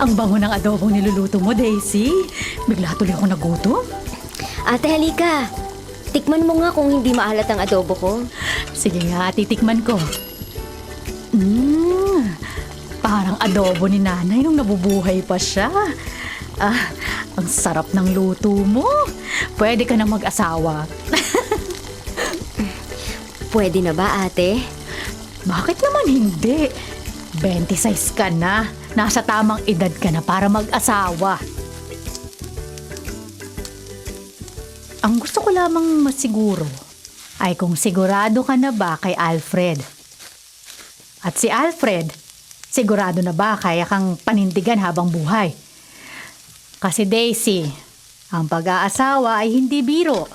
Ang bango ng adobong niluluto mo, Daisy. Bigla tuloy ako nagutom. Ate, halika. Tikman mo nga kung hindi maalat ang adobo ko. Sige nga, titikman ko. Parang adobo ni nanay nung nabubuhay pa siya. Ang sarap ng luto mo. Pwede ka na mag-asawa. Pwede na ba, ate? Bakit naman hindi? 26 ka na. Nasa tamang edad ka na para mag-asawa. Ang gusto ko lamang masiguro ay kung sigurado ka na ba kay Alfred. At si Alfred, sigurado na ba kaya kang panindigan habang buhay? Kasi Daisy, ang pag-aasawa ay hindi biro.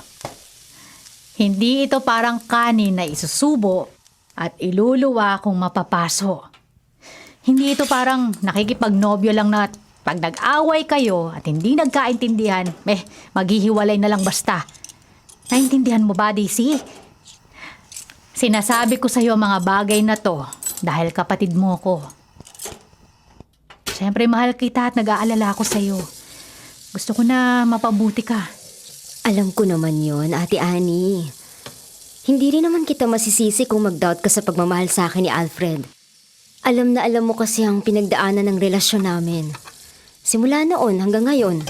Hindi ito parang kanin na isusubo at iluluwa kung mapapaso. Hindi ito parang nakikipagnobyo lang na pag nag-away kayo at hindi nagkaintindihan, maghihiwalay na lang basta. Naintindihan mo ba, Daisy? Sinasabi ko sa'yo ang mga bagay na to dahil kapatid mo ko. Siyempre mahal kita at nag-aalala ako sa'yo. Gusto ko na mapabuti ka. Alam ko naman yon, Ate Annie. Hindi rin naman kita masisisi kung mag-doubt ka sa pagmamahal sa akin ni Alfred. Alam na alam mo kasi ang pinagdaanan ng relasyon namin. Simula noon hanggang ngayon.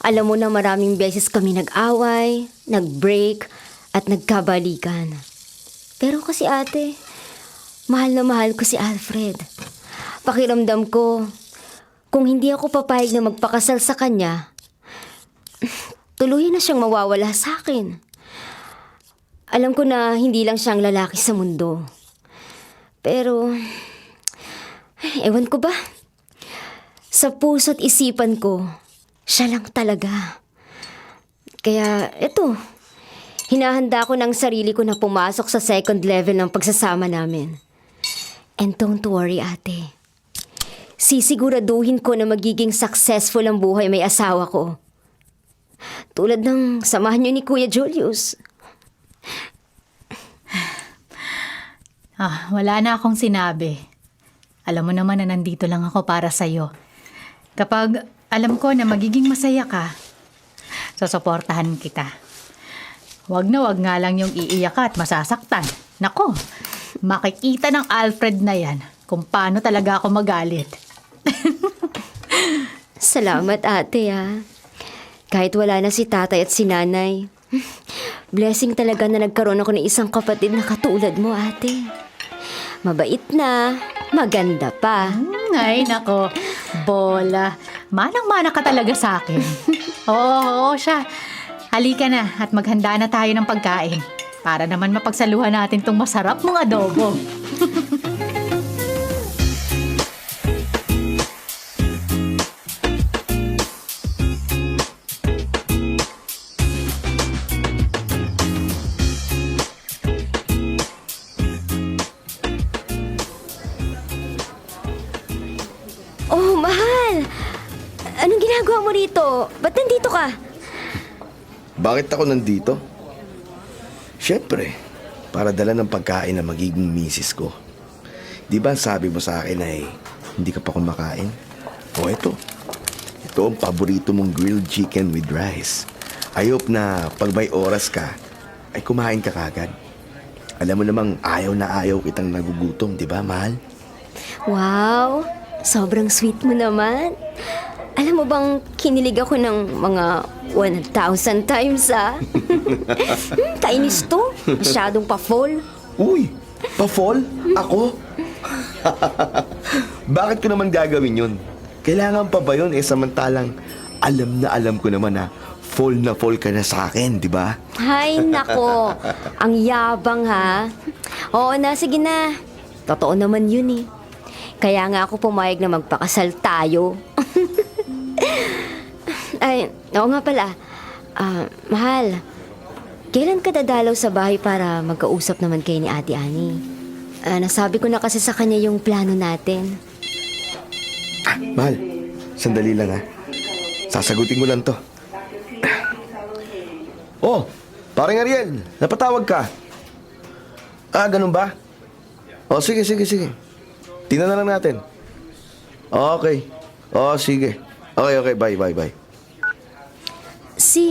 Alam mo na maraming beses kami nag-away, nag-break, at nagkabalikan. Pero kasi ate, mahal na mahal ko si Alfred. Pakiramdam ko, kung hindi ako papayag na magpakasal sa kanya, tuluyan na siyang mawawala sa akin. Alam ko na hindi lang siyang lalaki sa mundo. Pero, ewan ko ba? Sa puso't isipan ko, siya lang talaga. Kaya, eto, hinahanda ko ng sarili ko na pumasok sa second level ng pagsasama namin. And don't worry, ate. Sisiguraduhin ko na magiging successful ang buhay may asawa ko. Tulad ng samahan niyo ni Kuya Julius. Wala na akong sinabi. Alam mo naman na nandito lang ako para sa'yo. Kapag alam ko na magiging masaya ka, susuportahan kita. Wag nga lang yung iiyak ka at masasaktan. Nako, makikita ng Alfred na yan kung paano talaga ako magalit. Salamat, ate, Kahit wala na si tatay at si nanay, blessing talaga na nagkaroon ako ng isang kapatid na katulad mo, ate. Mabait na, maganda pa. Ay, nako, bola. Manang-mana ka talaga sa akin. Oo, siya. Halika na at maghanda na tayo ng pagkain para naman mapagsaluhan natin tong masarap mong adobo. Oh, mahal! Anong ginagawa mo rito? Ba't nandito ka? Bakit ako nandito? Siyempre, para dala ng pagkain na magiging misis ko. Di ba sabi mo sa akin ay hindi ka pa kumakain? O ito. Ito ang paborito mong grilled chicken with rice. I hope na pag may oras ka, ay kumain ka kagad. Alam mo namang ayaw na ayaw kitang nagugutom, di ba, mahal? Wow! Sobrang sweet mo naman. Alam mo bang kinilig ako ng mga 1,000 times, Kainis to. Masyadong pa-fall. Uy! Pa-fall? Ako? Bakit ko naman gagawin yun? Kailangan pa ba yun samantalang alam ko naman na fall ka na sa akin, di ba? Hay nako. Ang yabang, ha? Oo na, sige na. Totoo naman yun, Kaya nga ako pumayag na magpakasal tayo. Ay, oo nga pala. Mahal, kailan ka dadalaw sa bahay para magkausap naman kayo ni Ate Annie? Nasabi ko na kasi sa kanya yung plano natin. Mahal, sandali lang sasagutin ko lang to. Oh, parang Ariel, napatawag ka. Ganun ba? Oh, sige. Tingnan na lang natin. Okay. Oo, sige. Okay, bye. Si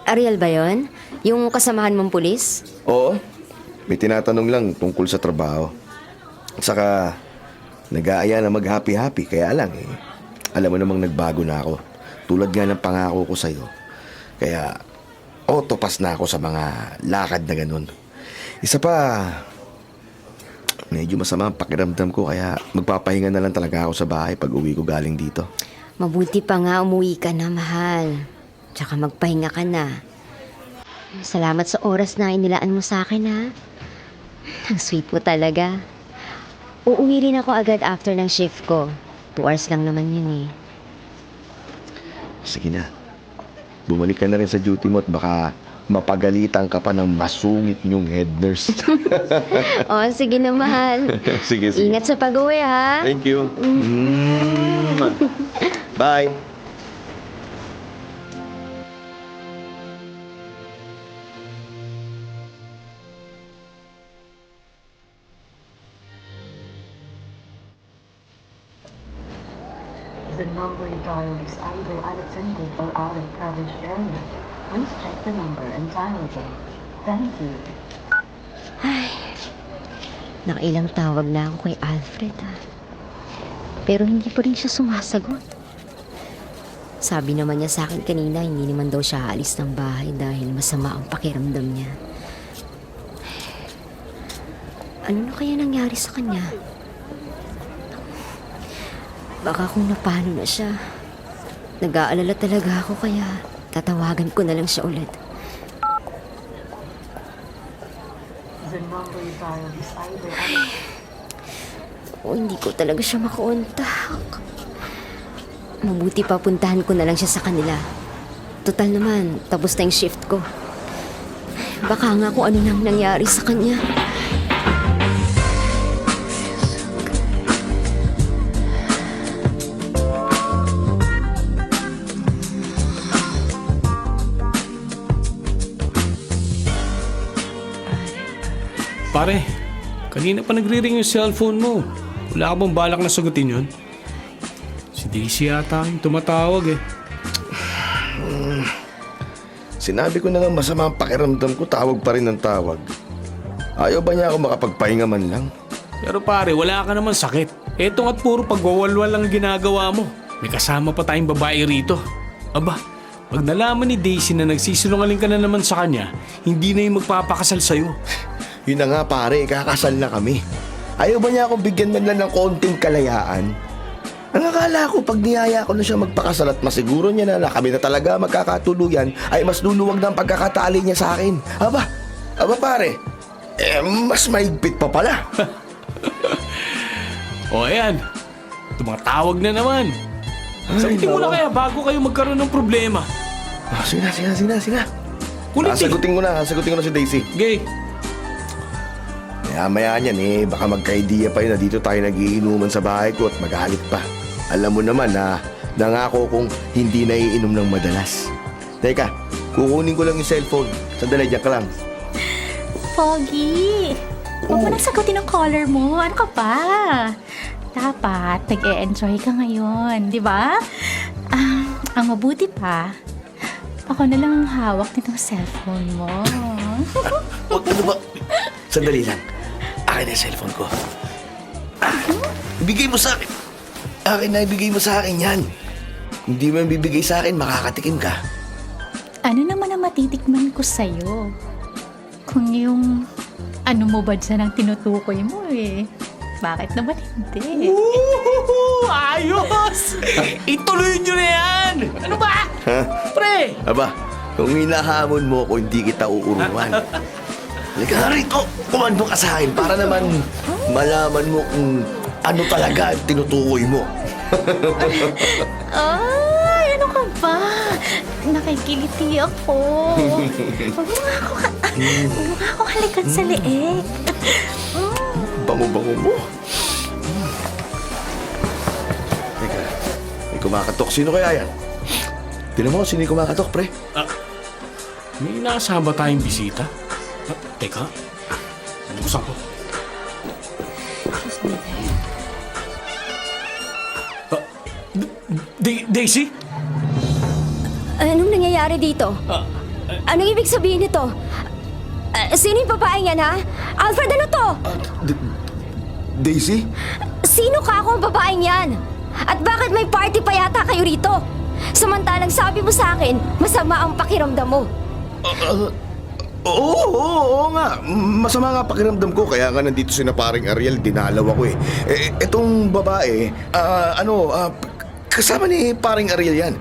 Ariel ba yun? Yung kasamahan mong pulis? Oo, may tinatanong lang tungkol sa trabaho. Saka, nag-aaya na mag-happy-happy, kaya lang alam mo namang nagbago na ako. Tulad nga ng pangako ko sa'yo. Kaya, autopas na ako sa mga lakad na ganun. Isa pa, medyo masama ang pakiramdam ko, kaya magpapahinga na lang talaga ako sa bahay pag uwi ko galing dito. Mabuti pa nga umuwi ka na, mahal. Tsaka magpahinga ka na. Salamat sa oras na inilaan mo sa akin, ha? Ang sweet mo talaga. Uuwi rin ako agad after ng shift ko. 2 hours lang naman yun, eh. Sige na. Bumalik ka na rin sa duty mo at baka mapagalitan ka pa ng masungit niyong head nurse. Oh, sige na, mahal. Sige. Ingat sa pag-uwi, ha? Thank you. Bye. The number you dialed is either unattended or out of coverage area. Please check the number and dial again. Thank you. Nakailang tawag na ako kay Alfred, ha? Pero hindi pa rin siya sumasagot. Sabi naman niya sa akin kanina, hindi naman daw siya aalis ng bahay dahil masama ang pakiramdam niya. Ano na kaya nangyari sa kanya? Baka kung napano na siya. Nag-aalala talaga ako kaya tatawagan ko na lang siya ulit. The number you dialed is either O hindi ko talaga siya makontak. Mabuti pa puntahan ko na lang siya sa kanila. Total naman, tapos na yung shift ko. Baka nga kung ano nang nangyari sa kanya. Pare, kanina pa nagre-ring yung cellphone mo. Wala ka bang balak na sagutin yun? Si Daisy yata yung tumatawag eh. Sinabi ko na nga masama ang pakiramdam ko, tawag pa rin ng tawag. Ayaw ba niya ako makapagpahinga man lang? Pero pare, wala ka naman sakit. Eto nga't puro pagwawalwal lang ginagawa mo. May kasama pa tayong babae rito. Aba, pag nalaman ni Daisy na nagsisinungaling ka na naman sa kanya, hindi na yung magpapakasal sa'yo. Yun na nga pare, kakasal na kami. Ayaw ba niya akong bigyan man lang ng konting kalayaan? Ang akala ko pag niyaya ko na siya magpakasal at masiguro niya na kami na talaga magkakatuluyan, ay mas luluwag na ang pagkakatali niya sa akin. Aba pare, mas mahigpit pa pala. O ayan, tumatawag na naman. Sagutin mo na kaya bago kayo magkaroon ng problema. Sige na. Kulit eh. Sagutin ko na si Daisy. Gay. Maya niyan baka magka-idea pa yun na dito tayo nagiinuman sa bahay ko at magalit pa. Alam mo naman na nangako kong hindi na iinom ng madalas. Teka, kukunin ko lang yung cellphone. Sandali, diyan ka lang. Pogi! Huwag mo Oh. nang sagutin ang caller mo. Ano ka pa? Dapat nag-e-enjoy ka ngayon, di ba? Ang mabuti pa, ako na lang ang hawak nitong cellphone mo. Huwag ano ba? Sandali lang. Akin na yung cellphone ko. Ibigay mo sa akin. Ibigay mo sa akin yan. Kung di mo yung bibigay sa akin, makakatikim ka. Ano naman ang matitikman ko sa'yo? Kung yung ano mo ba dyan ang tinutukoy mo eh. Bakit naman hindi? Ayos! Ituloy nyo na yan! Ano ba? Ha? Pre! Aba, kung hinahamon mo ko, hindi kita uuruan. Halika nga rito, kumando ka sa akin para naman malaman mo kung ano talaga ang tinutukoy mo. Ay, ano ka ba? Nakikiliti ako. Huwag mo nga ako halikan sa leeg. Bango-bango mo. Teka, may kumakatok. Sino kaya yan? Tinan mo, sino yung kumakatok, pre? May nakasama tayong bisita. Teka, buksan ko. Daisy? Anong nangyayari dito? Anong ibig sabihin nito? Sino yung babaeng yan, ha? Alfred, ano to? Daisy? Sino ka ako ang babaeng yan? At bakit may party pa yata kayo rito? Samantalang sabi mo sa akin, masama ang pakiramdam mo. Oo nga. Masama nga pakiramdam ko, kaya nga nandito si na paring Ariel, dinalaw ako eh. Etong babae, kasama ni paring Ariel yan.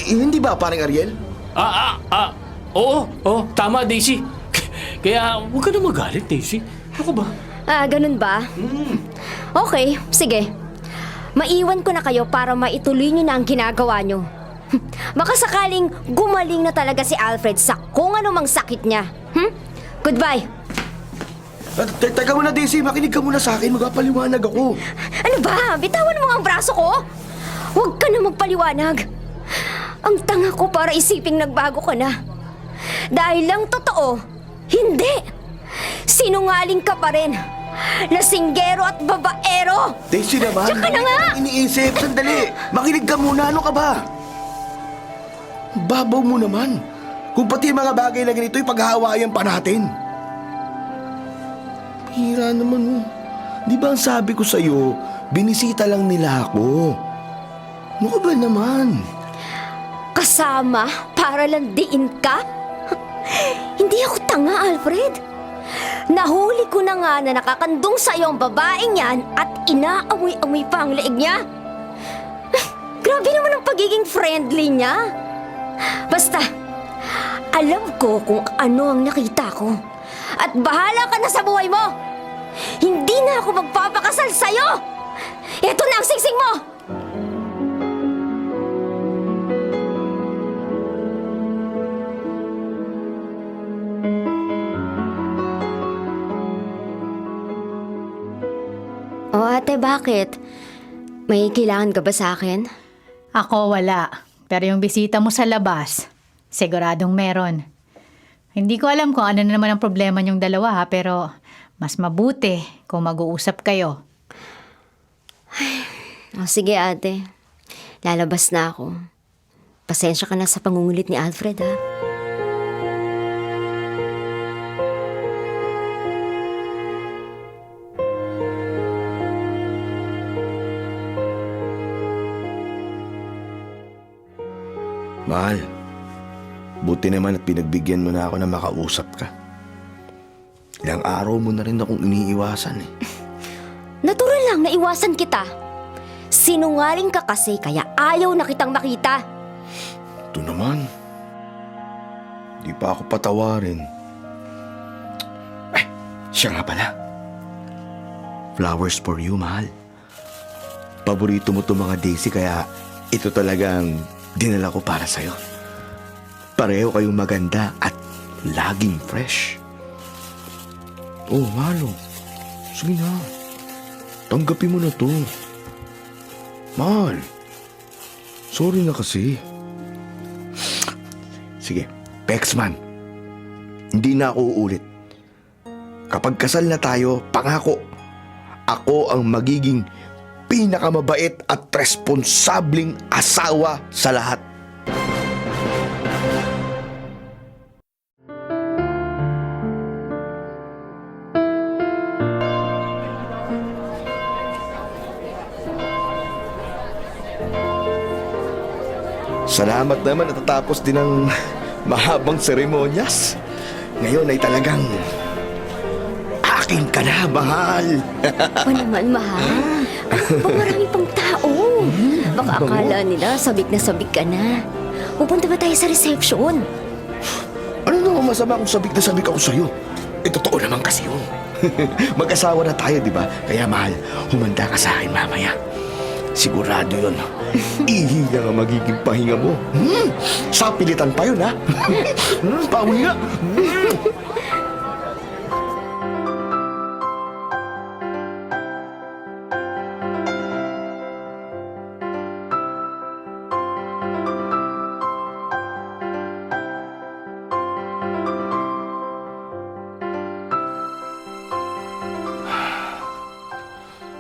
Hindi ba paring Ariel? Oo, tama, Daisy. Kaya huwag ka na magalit, Daisy. Ako ba? Ganun ba? Okay, sige. Maiwan ko na kayo para maituloy nyo na ang ginagawa nyo. Baka sakaling gumaling na talaga si Alfred sa kung anumang sakit niya. Goodbye. Teka muna, Daisy. Makinig ka muna sa akin. Magpapaliwanag ako. Ano ba? Bitawan mo ang braso ko? Huwag ka na magpaliwanag. Ang tanga ko para isiping nagbago ka na. Dahil lang totoo, hindi. Sinungaling ka pa rin. Lasinggero at babaero. Daisy naman. Diyan ka na nga! Iniisip. Sandali. Makinig ka muna. Ano ka ba? Babaw mo naman. Kung pati mga bagay na ganito, ipaghahawayan pa natin. Hira naman, oh. Di ba ang sabi ko sa'yo, binisita lang nila ako. Ano ka ba naman? Kasama para lang diin ka? Hindi ako tanga, Alfred. Nahuli ko na nga na nakakandong sa iyo ang babaeng yan at inaamoy-amoy pa ang leeg niya. Grabe naman ang pagiging friendly niya. Basta, alam ko kung ano ang nakita ko. At bahala ka na sa buhay mo. Hindi na ako magpapakasal sa'yo. Ito na ang singsing mo. O ate, bakit? May kailangan ka ba sa akin? Ako wala. Pero yung bisita mo sa labas, siguradong meron. Hindi ko alam kung ano na naman ang problema niyong dalawa ha, pero mas mabuti kung mag-uusap kayo. O sige ate, lalabas na ako. Pasensya ka na sa pangungulit ni Alfred ha. Mahal, buti naman at pinagbigyan mo na ako na makausap ka. Ilang araw mo na rin akong iniiwasan eh. Natural lang na iwasan kita. Sinungaling ka kasi kaya ayaw na kitang makita. Ito naman. Di pa ako patawarin. Ay, siya nga pala. Flowers for you, mahal. Paborito mo to mga Daisy kaya ito talagang dinala ko para sa'yo. Pareho kayong maganda at laging fresh. Oh, mahal. Sige na. Tanggapin mo na to. Mahal. Sorry na kasi. Sige, Pexman. Hindi na ako uulit. Kapag kasal na tayo, pangako, ako ang magiging pinakamabait at responsabling asawa sa lahat. Salamat naman at natapos din ang mahabang seremonyas. Ngayon ay talagang akin ka na, mahal. Pa naman, mahal. Ano pa marami pang tao? Baka akala nila sabik na sabik ka na. Pupunta ba tayo sa reception? Ano naman masama kung sabik na sabik ako sa'yo? Totoo naman kasi yun. Mag-asawa na tayo, di ba? Kaya mahal, humanda ka sa akin mamaya. Sigurado yun. Ihi na nga magiging pahinga mo. Sa pilitan pa yun, ha? Pawi nga.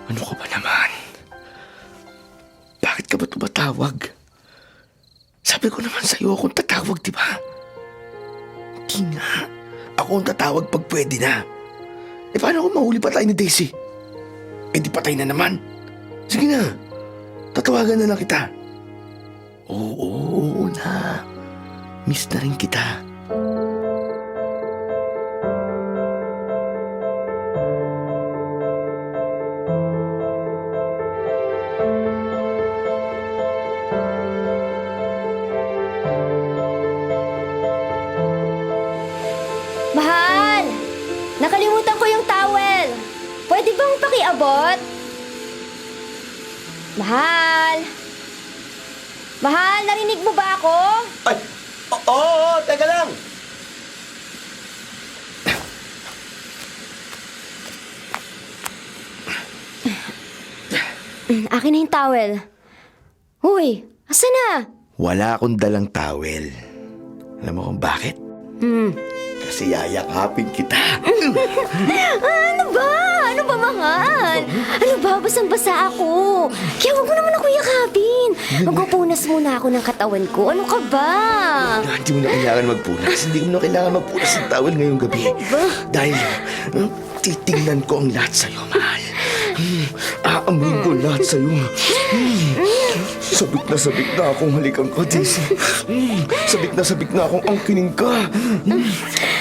Ano ka ba naman? Bakit ka ba tumatawag? Sabi ko naman sa'yo akong tatawag, di ba? Hindi nga. Ako ang tatawag pag pwede na. Eh paano kung mahuli pa tayo ni Daisy? Eh di patay na naman. Sige na. Tatawagan na lang kita. Oo na. Miss na rin kita. Mahal! Nakalimutan ko yung towel. Pwede bang pakiabot? Mahal! Mahal, narinig mo ba ako? Ay! Oo, teka lang. Akin na yung towel. Huy, asa na? Wala akong dalang towel. Alam mo kung bakit? Kasi yayakapin kita. Ano ba? Ano ba, mahal? Ano ba? Basang-basa ako. Kaya huwag mo naman ako yakapin. Magpupunas muna ako ng katawan ko. Ano ka ba? Hindi mo na kailangan magpunas. Hindi mo na kailangan magpunas ng towel ngayong gabi. Dahil titingnan ko ang lahat sa'yo, mahal. Aamin ko lahat sa'yo. Sabik na akong halikan ka, Daisy. Sabik na akong angkinin ka.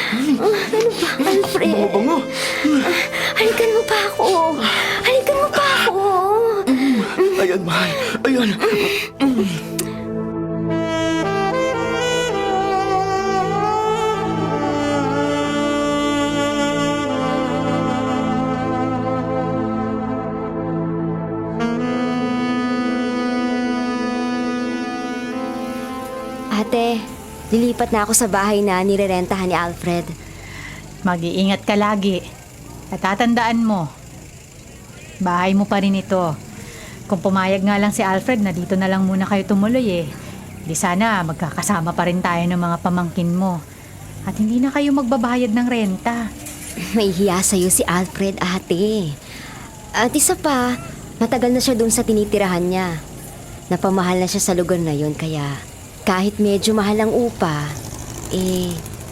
Ano ba, Alfred? Mga bango. Halikan mo pa ako. Halikan mo pa ako. Ayan, mahal. Ayan. Ate, lilipat na ako sa bahay na nirerentahan ni Alfred. Mag-iingat ka lagi. At tatandaan mo, bahay mo pa rin ito. Kung pumayag nga lang si Alfred na dito na lang muna kayo tumuloy di sana magkakasama pa rin tayo ng mga pamangkin mo. At hindi na kayo magbabayad ng renta. May hiya sa'yo si Alfred, ate. At isa pa, matagal na siya doon sa tinitirahan niya. Napamahal na siya sa lugar na yun, kaya kahit medyo mahal ang upa,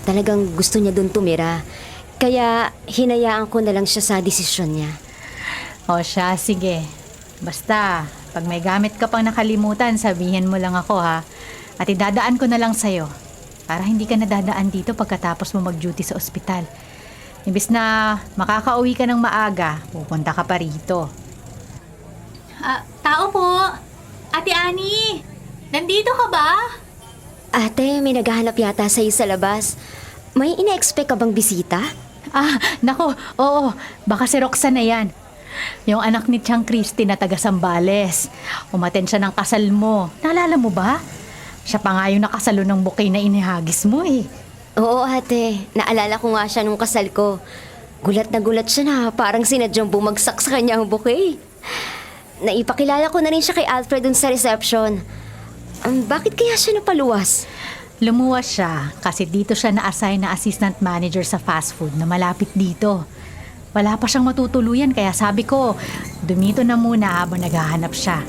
talagang gusto niya doon tumira. Kaya hinayaan ko na lang siya sa desisyon niya. O siya, sige. Basta, pag may gamit ka pang nakalimutan, sabihin mo lang ako ha. At idadaan ko na lang sa'yo. Para hindi ka nadadaan dito pagkatapos mo mag-duty sa ospital. Imbis na makakauwi ka ng maaga, pupunta ka pa rito. Tao po! Ate Annie! Nandito ka ba? Ate, may naghahanap yata sa'yo sa labas. May ina-expect ka bang bisita? Nako, oo. Baka si Roxanne na yan. Yung anak ni Tiang Christy na taga Sambales. Umaten siya ng kasal mo. Naalala mo ba? Siya pa nga yung nakasalo ng bouquet na inihagis mo Oo, ate. Naalala ko nga siya nung kasal ko. Gulat na gulat siya na parang sinadyang bumagsak sa kanya ang bouquet. Naipakilala ko na rin siya kay Alfred dun sa reception. Bakit kaya siya napaluwas? Lumuwas siya kasi dito siya na-assign na assistant manager sa fast food na malapit dito. Wala pa siyang matutuluyan kaya sabi ko, dumito na muna habang naghahanap siya.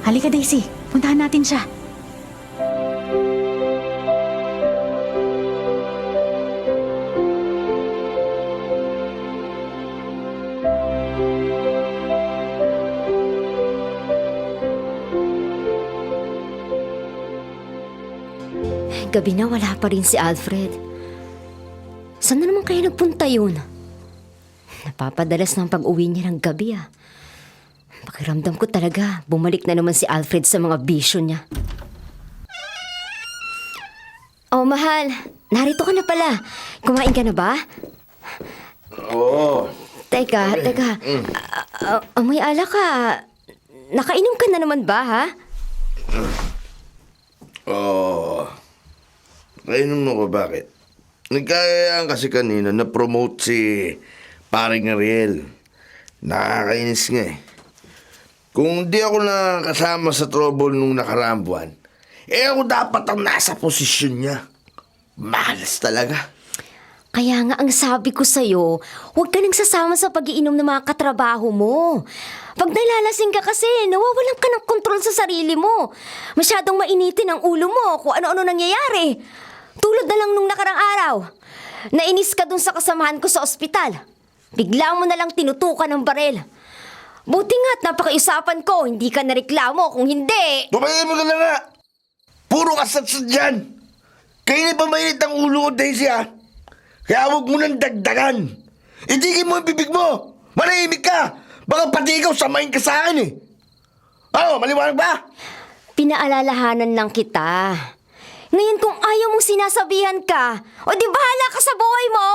Halika Daisy, puntahan natin siya. Gabi na wala pa rin si Alfred. Saan na naman kaya nagpunta yun? Napapadalas ng pag-uwi niya ng gabi Pakiramdam ko talaga, bumalik na naman si Alfred sa mga bisyo niya. Oh, mahal. Narito ka na pala. Kumain ka na ba? Oo. Teka. Amoy ala ka. Nakainom ka na naman ba, ha? Oo. Kainom mo ko, bakit? Nagkayaan kasi kanina na-promote si paring Ariel. Nakakainis nga Kung di ako nakasama sa trouble nung nakaraang buwan, ako dapat ang nasa posisyon niya. Malas talaga. Kaya nga ang sabi ko sa'yo, huwag ka nang sasama sa pag-iinom ng mga katrabaho mo. Pag nalalasing ka kasi, nawawalan ka ng kontrol sa sarili mo. Masyadong mainitin ang ulo mo kung ano-ano nangyayari. Tulad na lang nung nakarang araw. Nainis ka dun sa kasamahan ko sa ospital. Bigla mo na lang tinutukan ng barel. Buti nga't napakiusapan ko, hindi ka nareklamo. Kung hindi... Tumayin mo na lang nga! Puro kasatsat dyan! Kayo na ba mainit ang ulo ko, Daisy, ha? Kaya huwag mo nang dagdagan! Itigil mo ang bibig mo! Manahimik ka! Baka pati ikaw samayin ka sa akin, eh! Oo, maliwanag ba? Pinaalalahanan lang kita. Ngayon kung ayaw mong sinasabihan ka, o di bahala ka sa buhay mo!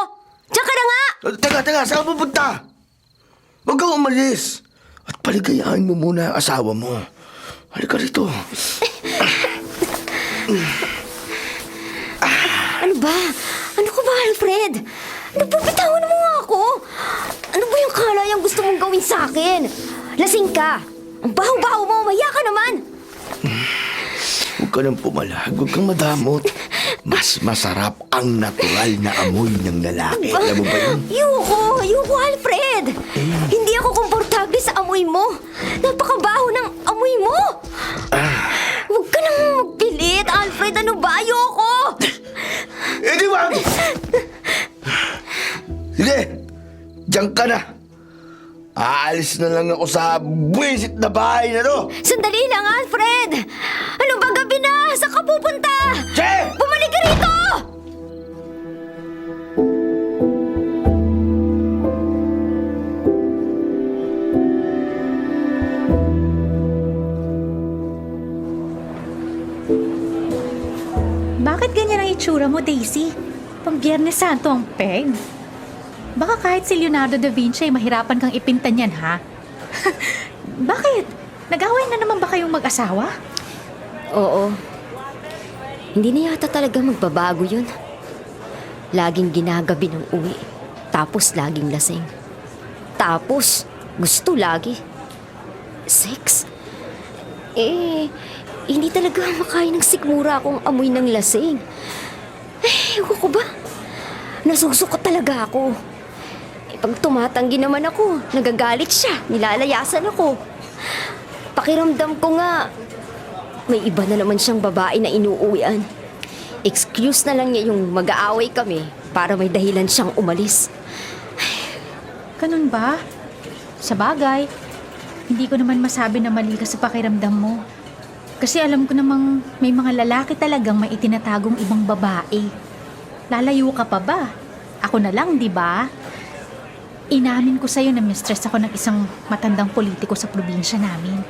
Diyan ka na nga! Teka, saan ka pupunta? Huwag kang umalis. At paligayahin mo muna ang asawa mo. Halika rito. Ano ba? Ano ka ba, Alfred? Napabitawan mo nga ako. Ano ba yung kalayang gusto mong gawin sa akin? Lasing ka. Ang baho-baho mo, maya ka naman. Huwag ka nang pumalag. Huwag kang madamot. Mas masarap ang natural na amoy ng lalaki. Alam mo ba yun? Ayoko, Alfred. Hindi ako komportable sa amoy mo. Napakabaho ng amoy mo. Huwag ka nang magpilit, Alfred. Ano ba? Ayoko. Di ba? Sige, diyan ka na. Aalis na lang ako sa buwisit na bahay na to. Sandali lang, Alfred. Ano ba, gabi na? Saan ka pupunta? Che! Bumalik ka rito! Bakit ganyan ang itsura mo, Daisy? Pang Biyernes Santo ang peg. Baka kahit si Leonardo da Vinci ay mahirapan kang ipintan yan, ha? Bakit? Nag-away na naman ba kayong mag-asawa? Oo. Hindi na yata talaga magbabago yun. Laging ginagabi ng uwi. Tapos laging lasing. Tapos gusto lagi. Sex? Hindi talaga makain ng sikmura akong amoy ng lasing. Ewan ko ba? Nasusuko talaga ako. Pag tumatanggi naman ako, nagagalit siya, nilalayasan ako. Pakiramdam ko nga, may iba na naman siyang babae na inuuwian. Excuse na lang niya yung mag-aaway kami para may dahilan siyang umalis. Ganun ba? Sa bagay, hindi ko naman masabi na mali ka sa pakiramdam mo. Kasi alam ko namang may mga lalaki talagang may itinatagong ibang babae. Lalayo ka pa ba? Ako na lang, di ba? Inamin ko sa'yo na mistress ako ng isang matandang politiko sa probinsya namin.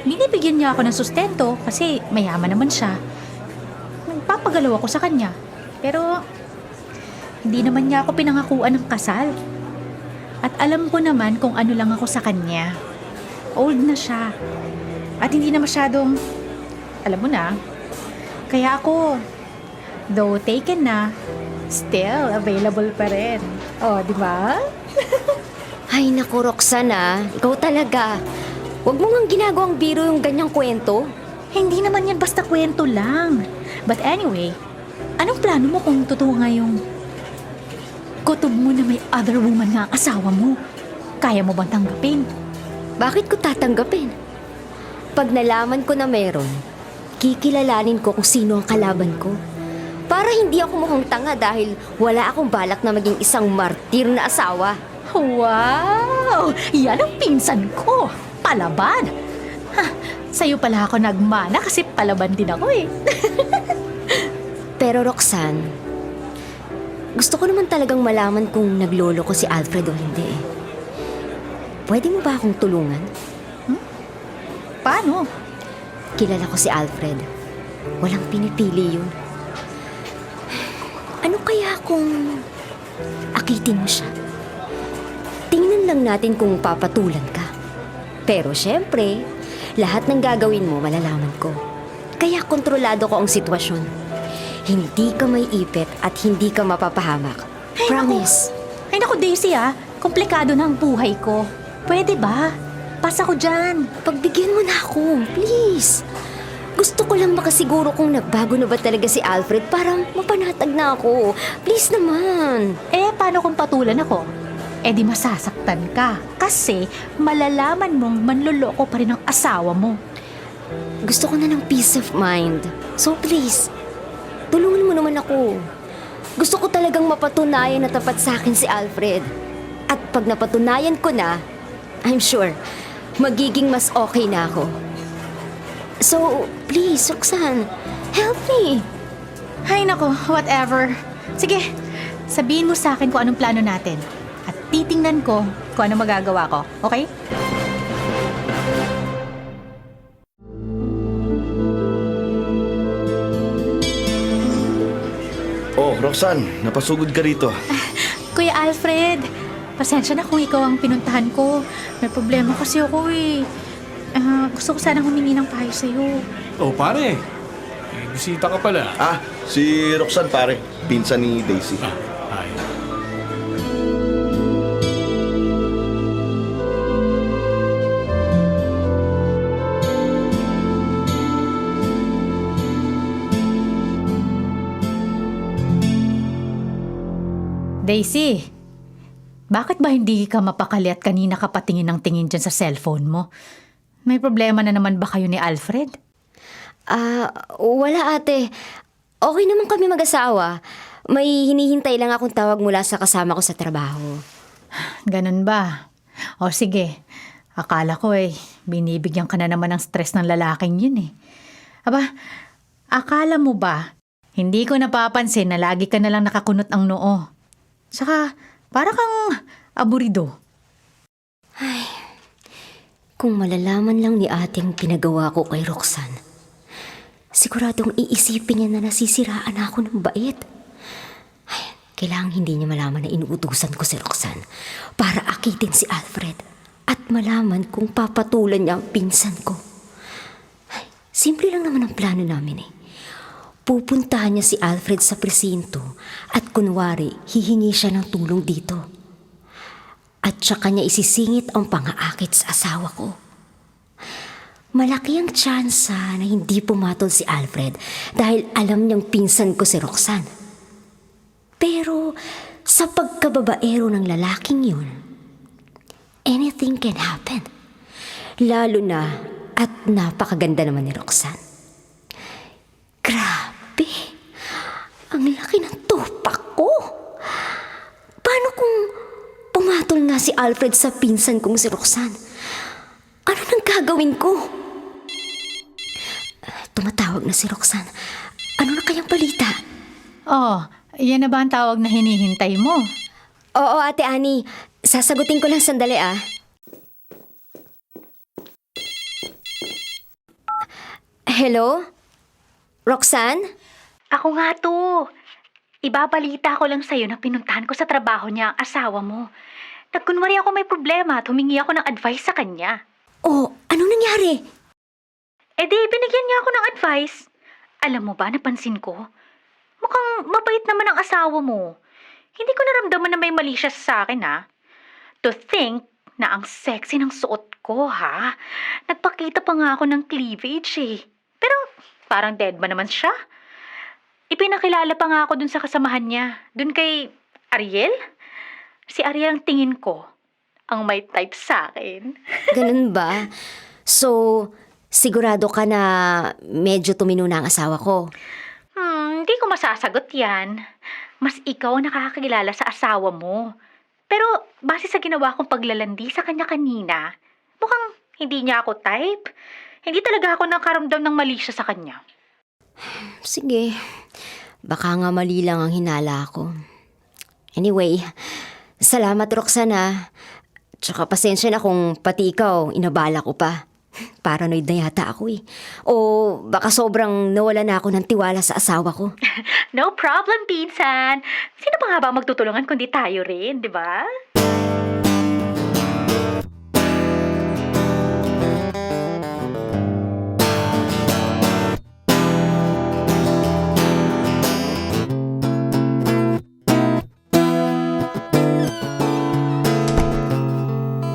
Binibigyan niya ako ng sustento kasi mayaman naman siya. Nagpapagalaw ako sa kanya. Pero hindi naman niya ako pinangakuan ng kasal. At alam ko naman kung ano lang ako sa kanya. Old na siya. At hindi na masyadong, alam mo na. Kaya ako, though taken na, still available pa rin. Oh, di ba? Ay naku, Roxana, ikaw talaga. Huwag mo ngang ginagawang biro yung ganyang kwento. Hindi naman yan basta kwento lang. But anyway, anong plano mo kung totoo nga yung kutob mo na may other woman nga ang asawa mo? Kaya mo bang tanggapin? Bakit ko tatanggapin? Pag nalaman ko na meron, kikilalanin ko kung sino ang kalaban ko. Para hindi ako mukhang tanga dahil wala akong balak na maging isang martir na asawa. Wow! Yan ang pinsan ko! Palaban! Ha, sa'yo pala ako nagmana kasi palaban din ako eh. Pero Roxanne, gusto ko naman talagang malaman kung naglolo ko si Alfred o hindi. Pwede mo ba akong tulungan? Paano? Kilala ko si Alfred. Walang pinipili yun. Ano kaya kung akitin mo siya? Tingnan lang natin kung papatulan ka. Pero syempre, lahat ng gagawin mo malalaman ko. Kaya kontrolado ko ang sitwasyon. Hindi ka may ipit at hindi ka mapapahamak. Promise. Ay naku Daisy komplikado na ang buhay ko. Pwede ba? Pas ako dyan. Pagbigyan mo na ako, please. Gusto ko lang makasiguro kung nagbago na ba talaga si Alfred para mapanatag na ako. Please naman. Eh, paano kung patulan ako? Eh di masasaktan ka. Kasi malalaman mong manloloko pa rin ang asawa mo. Gusto ko na ng peace of mind. So please, tulungan mo naman ako. Gusto ko talagang mapatunayan na tapat sa akin si Alfred. At pag napatunayan ko na, I'm sure, magiging mas okay na ako. So, please, Roxanne, help me. Ay nako, whatever. Sige, sabihin mo sa akin kung anong plano natin. At titingnan ko kung ano magagawa ko. Okay? Oh, Roxanne, napasugod ka rito. Kuya Alfred, pasensya na kung ikaw ang pinuntahan ko. May problema kasi ako eh. Gusto ko sanang humingi ng payo sa'yo. Oh, pare. Eh, bisita ka pala. Ah, si Roxanne pare, pinsan ni Daisy. Ay. Daisy, bakit ba hindi ka mapakali at kanina ka patingin ng tingin dyan sa cellphone mo? May problema na naman ba kayo ni Alfred? Wala ate. Okay naman kami mag-asawa. May hinihintay lang akong tawag mula sa kasama ko sa trabaho. Ganun ba? O sige, akala ko binibigyan ka na naman ng stress ng lalaking yun eh. Aba, akala mo ba, hindi ko napapansin na lagi ka na lang nakakunot ang noo. Saka, para kang aburido. Kung malalaman lang ni ate ang pinagawa ko kay Roxanne, siguradong iisipin niya na nasisiraan ako ng bait. Ay, kailangang hindi niya malaman na inuutusan ko si Roxanne para akitin si Alfred at malaman kung papatulan niya ang pinsan ko. Ay, simple lang naman ang plano namin eh. Pupuntahan niya si Alfred sa presinto at kunwari hihingi siya ng tulong dito. At saka niya isisingit ang pang-aakit sa asawa ko. Malaki ang tsansa na hindi pumatol si Alfred dahil alam niyang pinsan ko si Roxanne. Pero sa pagkababaero ng lalaking yun, anything can happen. Lalo na at napakaganda naman ni Roxanne. Grabe! Ang laki ng tupak ko! Paano kung pumatol nga si Alfred sa pinsan kong si Roxanne? Ano nang gagawin ko? Tumatawag na si Roxanne. Ano na kayang balita? Oh, yan na ba ang tawag na hinihintay mo? Oo, Ate Annie. Sasagutin ko lang sandali ah. Hello? Roxanne? Ako nga to. Ibabalita ko lang sa'yo na pinuntahan ko sa trabaho niya ang asawa mo. Nagkunwari ako may problema at humingi ako ng advice sa kanya. Oh, anong nangyari? Eh di, binigyan niya ako ng advice. Alam mo ba, napansin ko? Mukhang mabait naman ang asawa mo. Hindi ko naramdaman na may mali siya sa akin, ha? To think na ang sexy ng suot ko, ha? Nagpakita pa nga ako ng cleavage, eh. Pero parang dead ba naman siya? Ipinakilala pa nga ako dun sa kasamahan niya. Dun kay Ariel? Si Ariel ang tingin ko ang may type sa akin. Ganun ba? So, sigurado ka na medyo tumino na ang asawa ko? Hindi ko masasagot yan. Mas ikaw ang nakakakilala sa asawa mo. Pero base sa ginawa kong paglalandi sa kanya kanina, mukhang hindi niya ako type. Hindi talaga ako nakaramdam ng mali siya sa kanya. Sige, baka nga mali lang ang hinala ko. Anyway, salamat Roxanne ah. Tsaka pasensya na kung pati ikaw inabala ko pa. Paranoid na yata ako eh. O baka sobrang nawala na ako ng tiwala sa asawa ko. No problem, pinsan. Sino pa nga ba magtutulungan kundi tayo rin, di ba?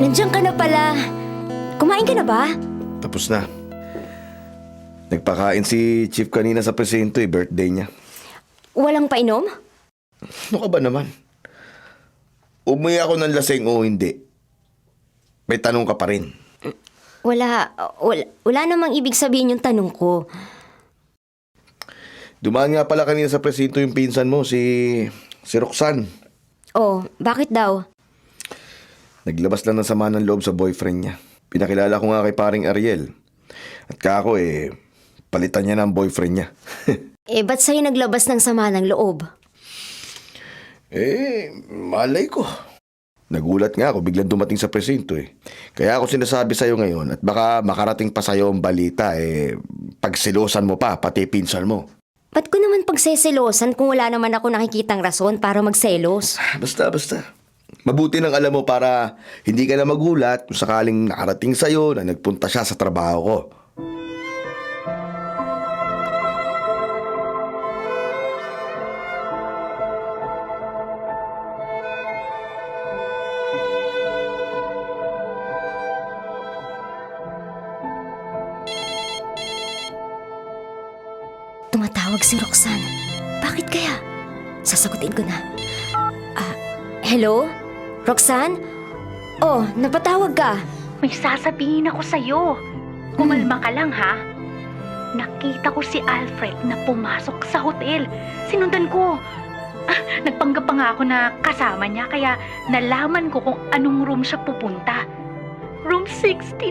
Nandiyan ka na pala. Kumain ka na ba? Tapos na. Nagpakain si Chief kanina sa presinto birthday niya. Walang painom? Ano ka ba naman? Umuwi ako ng lasing o hindi? May tanong ka pa rin. Wala namang ibig sabihin yung tanong ko. Dumaan nga pala kanina sa presinto yung pinsan mo, si Roxanne. Oh, bakit daw? Naglabas lang ng sama ng loob sa boyfriend niya. Pinakilala ko nga kay paring Ariel. At kako palitan niya na ang boyfriend niya. Ba't sa'yo naglabas ng sama ng loob? Malay ko. Nagulat nga ako, biglang dumating sa presinto Kaya ako sinasabi sa'yo ngayon at baka makarating pa sa'yo ang balita pagsilosan mo pa, pati pinsan mo. Ba't ko naman pagseselosan kung wala naman ako nakikitang rason para magselos? Basta. Mabuti nang alam mo para hindi ka na magulat kung sakaling nakarating sa'yo na nagpunta siya sa trabaho ko. Tumatawag si Roxanne. Bakit kaya? Sasagutin ko na. Hello? Roxanne? Oh, napatawag ka. May sasabihin ako sa'yo. Kumalma ka lang, ha? Nakita ko si Alfred na pumasok sa hotel. Sinundan ko. Nagpanggap pa nga ako na kasama niya, kaya nalaman ko kung anong room siya pupunta. Room 69.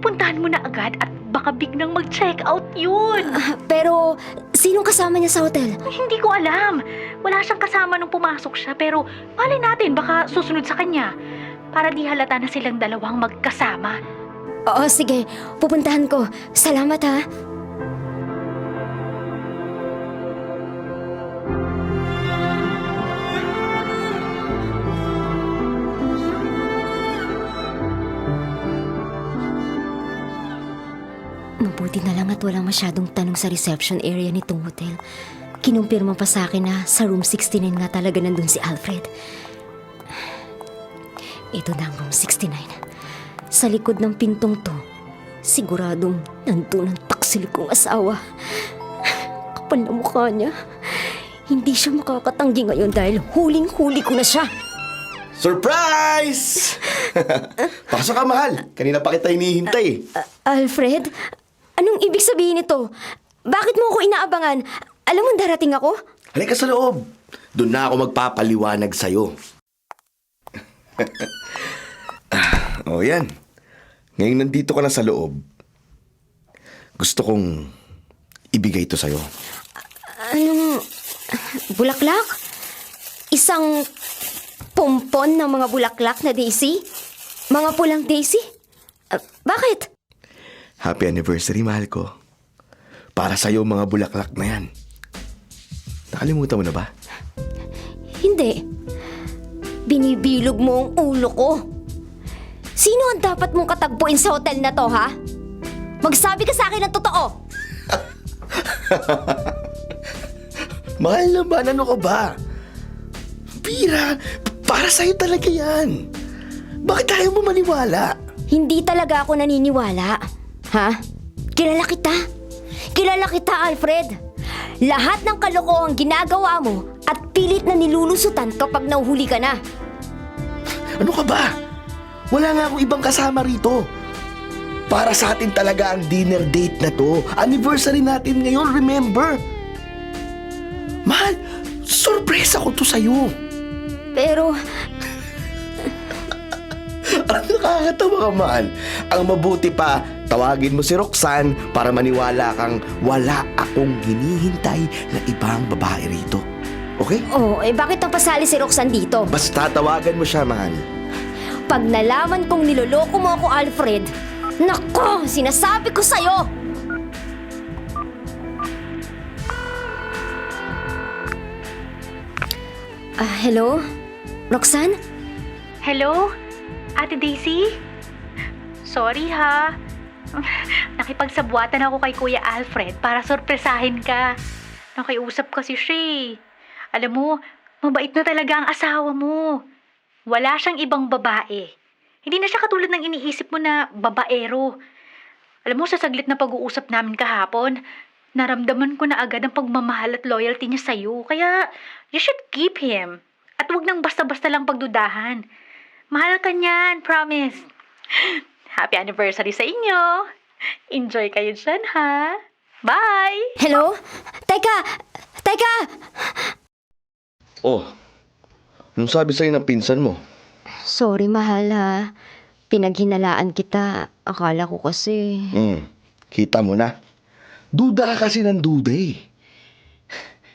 Puntahan mo na agad at baka biglang mag-check out yun. Pero, sinong kasama niya sa hotel? Hindi ko alam. Wala siyang kasama nung pumasok siya, pero malay natin baka susunod sa kanya. Para di halata na silang dalawang magkasama. Oo, sige. Pupuntahan ko. Salamat, ha? Mabuti na lang at walang masyadong tanong sa reception area nitong hotel. Kinumpirma pa sa akin na sa room 69 nga talaga nandun si Alfred. Ito na ang room 69. Sa likod ng pintong to, siguradong nandun ang taksil kong asawa. Kapal na mukha niya. Hindi siya makakatanggi ngayon dahil huling-huli ko na siya. Surprise! Pasok ka, mahal. Kanina pa kita hinihintay. Alfred? Anong ibig sabihin nito? Bakit mo ako inaabangan? Alam mo darating ako? Halika sa loob. Doon na ako magpapaliwanag sa'yo. Yan. Ngayon nandito ka na sa loob. Gusto kong ibigay ito sa'yo. Anong... bulaklak? Isang pompon ng mga bulaklak na daisy? Mga pulang daisy? Bakit? Happy anniversary, mahal ko. Para sa'yo mga bulaklak na yan. Nakalimutan mo na ba? Hindi. Binibilog mo ang ulo ko. Sino ang dapat mong katagpuin sa hotel na to, ha? Magsabi ka sa akin ng totoo. Mahal naman, ano ka ba? Pira, para sa'yo talaga yan. Bakit ayaw mo maniwala? Hindi talaga ako naniniwala. Ha? Kilala kita. Kilala kita, Alfred. Lahat ng kalokohang ginagawa mo at pilit na nilulusutan kapag nauhuli ka na. Ano ka ba? Wala nga akong ibang kasama rito. Para sa atin talaga ang dinner date na to. Anniversary natin ngayon, remember? Mahal, sorpresa ko to sa'yo. Pero... Ang nakakatawa ka, mahal. Ang mabuti pa, tawagin mo si Roxanne para maniwala kang wala akong hinihintay na ibang babae rito. Okay? Oh, bakit napasali si Roxanne dito? Basta tawagan mo siya, mahal. Pag nalaman kong niloloko mo ako, Alfred, nako, sinasabi ko sa'yo! Hello? Roxanne? Hello? Ate Daisy? Sorry ha. Nakipagsabuatan ako kay Kuya Alfred para sorpresahin ka. Nakiusap kasi siya eh. Alam mo, mabait na talaga ang asawa mo. Wala siyang ibang babae. Hindi na siya katulad ng iniisip mo na babaero. Alam mo, sa saglit na pag-uusap namin kahapon, naramdaman ko na agad ang pagmamahal at loyalty niya sa'yo. Kaya, you should keep him. At huwag nang basta-basta lang pagdudahan. Mahal ka niyan, promise. Happy anniversary sa inyo. Enjoy kayo dyan, ha? Bye! Hello? Teka! Teka! Oh, anong sabi sa'yo ng pinsan mo? Sorry, mahal ha. Pinaghinalaan kita. Akala ko kasi... Kita mo na. Duda ka kasi ng duda eh.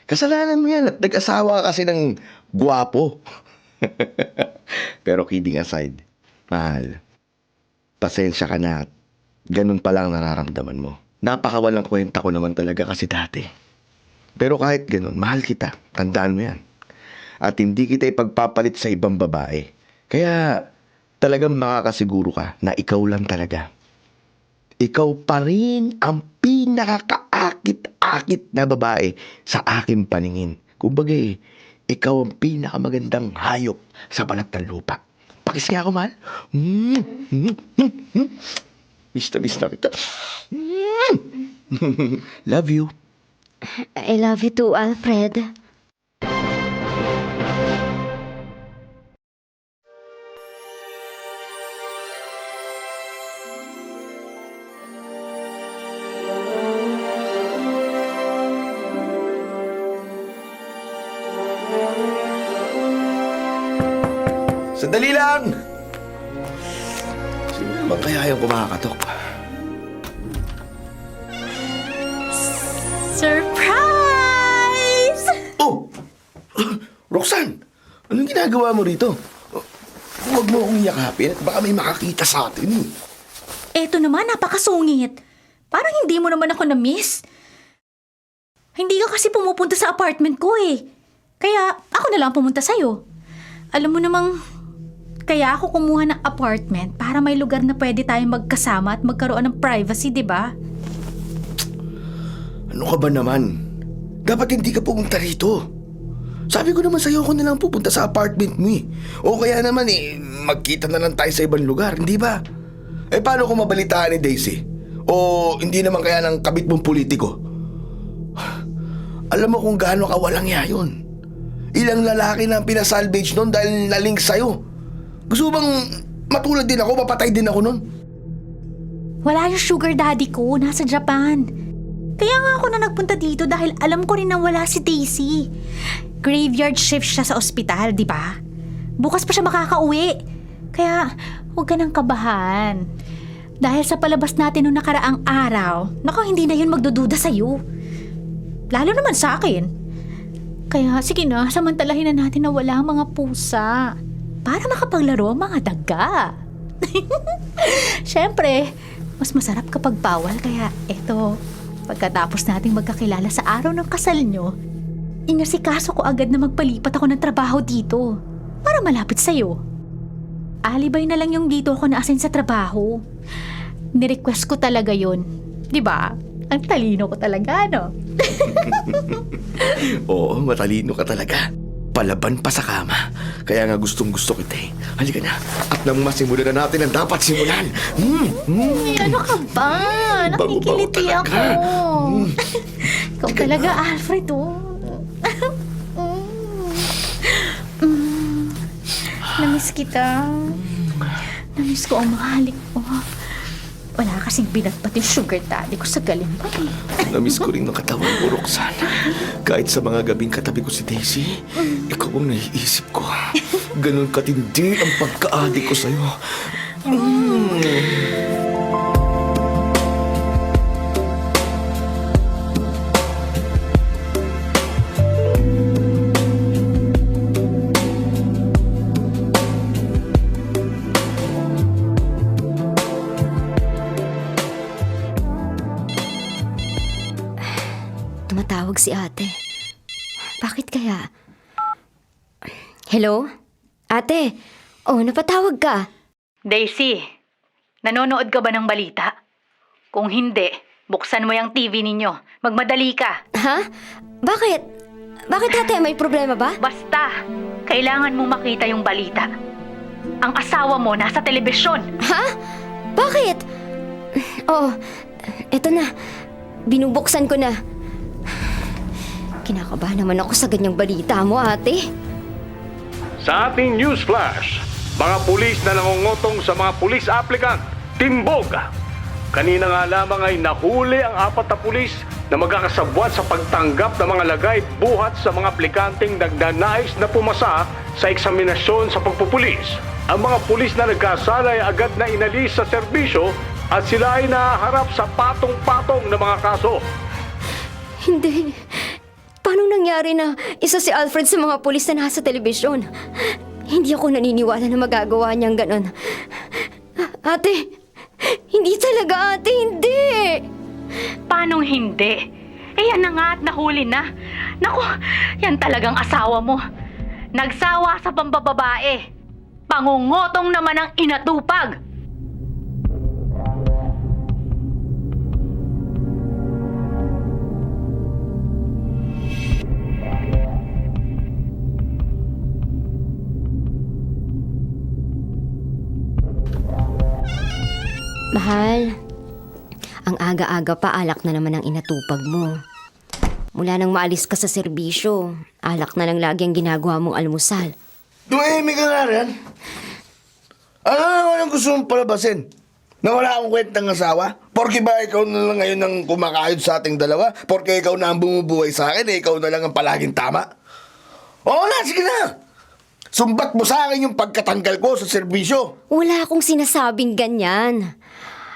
Kasalanan mo yan at nag-asawa ka kasi ng gwapo. Pero kidding aside, mahal, pasensya ka na at ganun pa lang nararamdaman mo. Napakawalang kwenta ko naman talaga kasi dati. Pero kahit ganun, mahal kita. Tandaan mo yan. At hindi kita ipagpapalit sa ibang babae. Kaya talagang makakasiguro ka na ikaw lang talaga. Ikaw pa rin ang pinakakaakit-akit na babae sa aking paningin. Kumbaga ikaw ang pinakamagandang hayop sa balat ng lupa. Pakis nga ako, mahal. Miss na kita. Love you. I love you too, Alfred. Sandali lang! Sino naman kaya yung kumakatok? Surprise! Oh! Roxanne! Anong ginagawa mo rito? Huwag mo akong yakapin at baka may makakita sa atin. Eto naman, napakasungit. Parang hindi mo naman ako na-miss. Hindi ka kasi pumupunta sa apartment ko eh. Kaya ako na lang pumunta sa'yo. Alam mo namang, kaya ako kumuha ng apartment para may lugar na pwede tayong magkasama at magkaroon ng privacy, di ba? Ano ka ba naman? Dapat hindi ka pumunta rito. Sabi ko naman sa'yo ako na lang pupunta sa apartment mo eh. O kaya naman magkita na lang tayo sa ibang lugar, hindi ba? Eh paano kung mabalitaan ni Daisy? O hindi naman kaya ng kabit mong politiko? Alam mo kung gaano kawalang ya yun. Ilang lalaki na ang pinasalvage nun dahil nalink sa'yo. Gusto bang matulad din ako, mapatay din ako nun? Wala yung sugar daddy ko, nasa Japan. Kaya nga ako na nagpunta dito dahil alam ko rin na wala si Daisy. Graveyard shift siya sa ospital, di ba? Bukas pa siya makakauwi. Kaya huwag ka nang kabahan. Dahil sa palabas natin noong nakaraang araw, naku, hindi na yun magdududa sa'yo. Lalo naman sa akin. Kaya sige na, samantalahin na natin na wala ang mga pusa para makapaglaro ang mga daga. Siyempre, mas masarap kapag bawal. Kaya eto, pagkatapos nating magkakilala sa araw ng kasal nyo, inasikaso ko agad na magpalipat ako ng trabaho dito para malapit sa'yo. Alibay na lang yung dito ako na-assign sa trabaho. Nirequest ko talaga yun. Diba? Ang talino ko talaga, no? Oo, matalino ka talaga. Palaban pa sa kama. Kaya nga gustong-gusto kita eh. Halika na. At nang masimulan na natin ang dapat simulan. Ano ka ba? Bago-bago Nakikiliti ako. talaga. Ikaw talaga, Alfred, oh. Namiss kita. Namiss ko ang mahalik mo. Wala kasing binatbat yung sugar daddy ko sa galing ba eh. Namiss ko rin ng katawan mo, Roxanne. Kahit sa mga gabing katabi ko si Daisy, ikaw ang naiisip ko. Ganun katindi ang pagka-adik ko sa'yo. Tumatawag si ate. Bakit kaya? Hello? Ate? Oh, napatawag ka. Daisy, nanonood ka ba ng balita? Kung hindi, buksan mo yung TV ninyo. Magmadali ka. Ha? Bakit? Bakit ate? May problema ba? Basta, kailangan mo makita yung balita. Ang asawa mo nasa telebisyon. Ha? Bakit? Oh, eto na. Binubuksan ko na. Kinakabahan naman ako sa ganyang balita mo, ate. Sa ating news flash, mga pulis na nangungutong sa mga pulis applicant, timbog. Kanina nga lamang ay nahuli ang 4 na pulis na magkakasabwat sa pagtanggap ng mga lagay buhat sa mga aplikanteng nagnanais na pumasa sa eksaminasyon sa pagpupulis. Ang mga pulis na nagkasala ay agad na inalis sa serbisyo at sila ay nahaharap sa patong-patong na mga kaso. Hindi. Paano nangyari na isa si Alfred sa mga pulis na nasa telebisyon? Hindi ako naniniwala na magagawa niyang ganon. Ate, hindi talaga, ate, hindi. Paanong hindi? Yan na nga at nahuli na. Naku, yan talagang asawa mo. Nagsawa sa pambababae. Pangungotong naman ang inatupag. Mahal, ang aga-aga pa alak na naman ang inatupag mo. Mula nang maalis ka sa serbisyo, alak na lang lagi ang ginagawa mong almusal. Tumahimik ka nga rin. Ano naman ang gusto mong palabasin? Na wala akong kwentang asawa? Porke ba ikaw na lang ngayon ang kumakayod sa ating dalawa? Porke ikaw na ang bumubuhay sa akin, ikaw na lang ang palaging tama? Oo na, sige na! Sumbat mo sa akin yung pagkatanggal ko sa serbisyo. Wala akong sinasabing ganyan.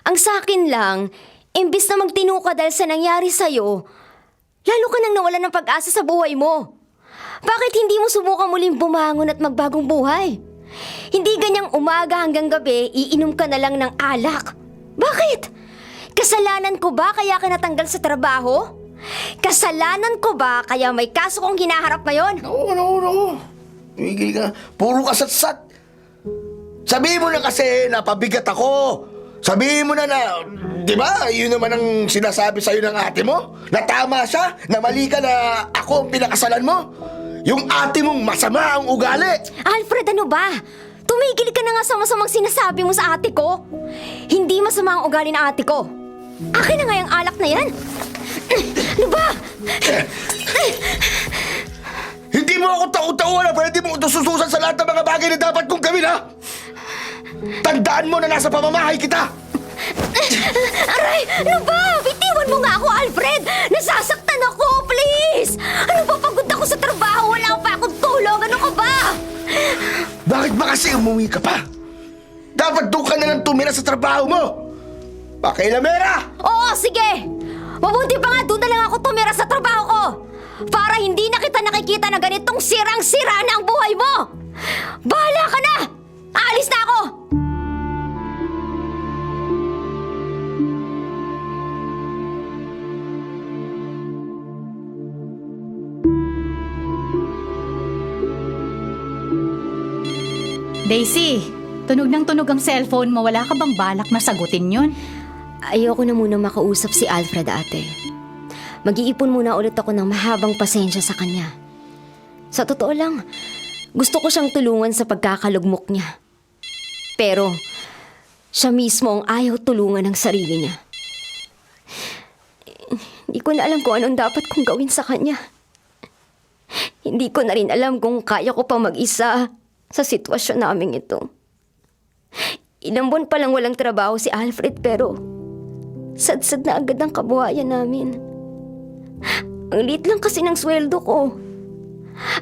Ang sakin lang, imbis na magtino ka dahil sa nangyari sa'yo, lalo ka nang nawalan ng pag-asa sa buhay mo. Bakit hindi mo subukan muling bumangon at magbagong buhay? Hindi ganyang umaga hanggang gabi, iinom ka na lang ng alak. Bakit? Kasalanan ko ba kaya ka natanggal sa trabaho? Kasalanan ko ba kaya may kaso kong hinaharap ngayon? No. Tumigil ka. Puro kasatsat. Sabihin mo na kasi napabigat ako. Sabihin mo na, di ba, yun naman ang sinasabi sa'yo ng ate mo? Na tama siya, na mali ka na ako ang pinakasalan mo? Yung ate mong masama ang ugali. Alfred, ano ba? Tumigil ka na nga sa masamang sinasabi mo sa ate ko. Hindi masama ang ugali ng ate ko. Akin na nga yung alak na yan. Ano ba? Hindi mo ako tau-tauan na pwede mo utusususan sa lahat ng mga bagay na dapat kong gawin, ha? Tandaan mo na nasa pamamahay kita! Aray! Ano ba? Bitiwan mo nga ako, Alfred! Nasasaktan ako, please! Ano ba, pagod ako sa trabaho? Wala pa akong tulong! Ano ka ba? Bakit ba kasi umuwi ka pa? Dapat doon ka na lang tumira sa trabaho mo! Pakailamera! Oo, sige! Mabuti pa nga doon na lang ako tumira sa trabaho ko! Para hindi na kita nakikita na ganitong sirang-sira na ang buhay mo! Bahala ka na! Aalis na ako! Daisy, tunog ng tunog ang cellphone mo. Wala ka bang balak na sagutin yun? Ayoko na muna makausap si Alfred, ate. Mag-iipon muna ulit ako ng mahabang pasensya sa kanya. Sa totoo lang, gusto ko siyang tulungan sa pagkakalugmok niya. Pero, siya mismo ang ayaw tulungan ng sarili niya. Hindi ko na alam kung anong dapat kong gawin sa kanya. Hindi ko na rin alam kung kaya ko pa mag-isa sa sitwasyon naming ito. Ilang buwan pa lang walang trabaho si Alfred pero sad-sad na agad ang kabuhayan namin. Ang liit lang kasi ng sweldo ko.